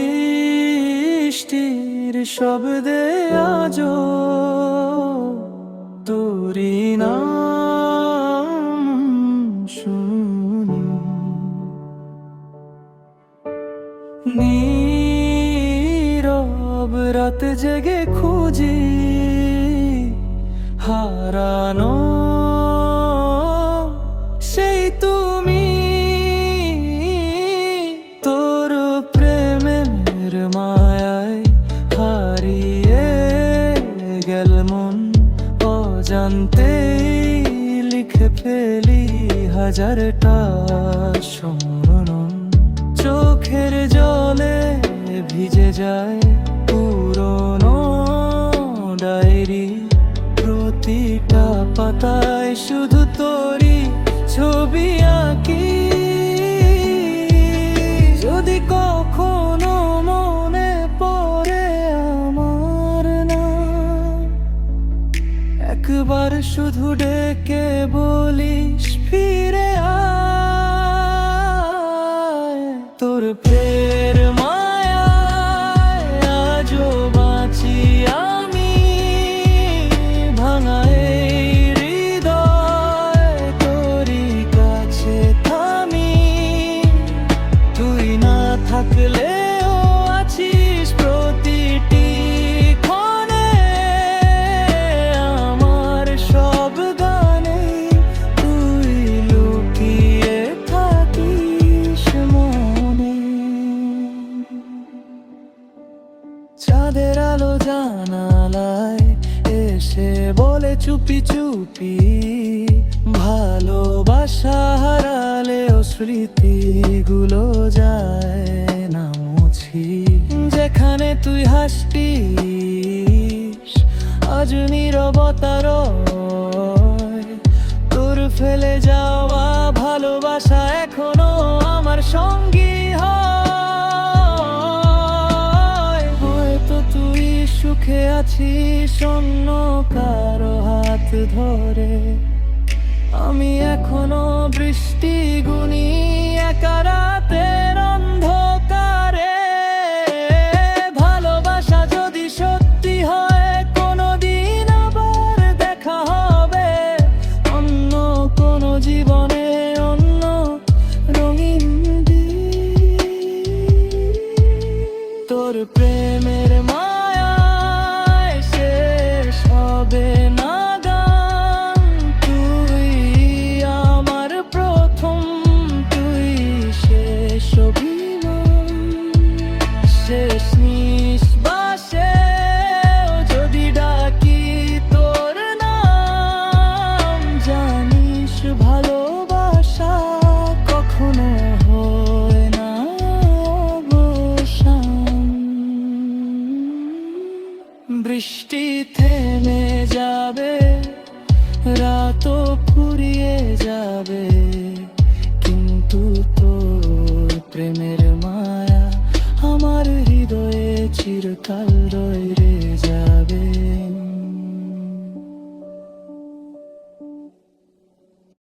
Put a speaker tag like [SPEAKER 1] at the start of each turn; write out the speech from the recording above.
[SPEAKER 1] বৃষ্টির শব্দে আজো তোরি নাম শুনি, নীরব রাত জেগে খুঁজি হারানো সেই তুমি। তোর প্রেমের মায়ায় হারিয়ে গেল মন, অজান্তেই লিখে ফেলি হাজারটা স্মরণ। চোখের জলে ভিজে যায় পুরনো ডায়েরি, প্রতিটা পাতায় শুধু তোরই ছবি আঁকি। যদি কখনো মনে পড়ে আমার নাম, একবার শুধু ডেকে বলিস ফিরে আয়। তোর প্রের মায়ায় আজও বাঁচি আমি, ভাঙা এই হৃদয় তোরই কাছে থামি। তুই না থাকলেও আছিস প্রতিটি ক্ষণে, আমার সব গানে তুই লুকিয়ে থাকিস মনে। চাঁদের আলো জানালায় এসে বলে চুপি চুপি, ভালোবাসা হারালেও স্মৃতিগুলো যায় না মুছি। যেখানে তুই হাসতিস আজ নীরবতা রয়, তোর ফেলে যাওয়া ভালোবাসা এখনো আমার সঙ্গী হয়। হয়তো তুই সুখে আছিস অন্য কারো হাত ধরে, আমি এখনো বৃষ্টি গুনি একা রাতের অন্ধকারে। ভালোবাসা যদি সত্যি হয় কোনোদিন আবার দেখা হবে, অন্য কোনো জীবনে অন্য রঙিন দিন। তোর প্রেমের মায়ায় শেষ হবে না গান, তুই আমার প্রথম, তুই শেষ অভিমান। শেষ নিঃশ্বাসে যদি ডাকি তোর নাম, জানিস ভালোবাসা কখনো হয় না অবসান। বৃষ্টি থেমে যাবে, রাতও ফুরিয়ে যাবে, কিন্তু তোর প্রেমের মায়া আমার হৃদয়ে চিরকাল রয়ে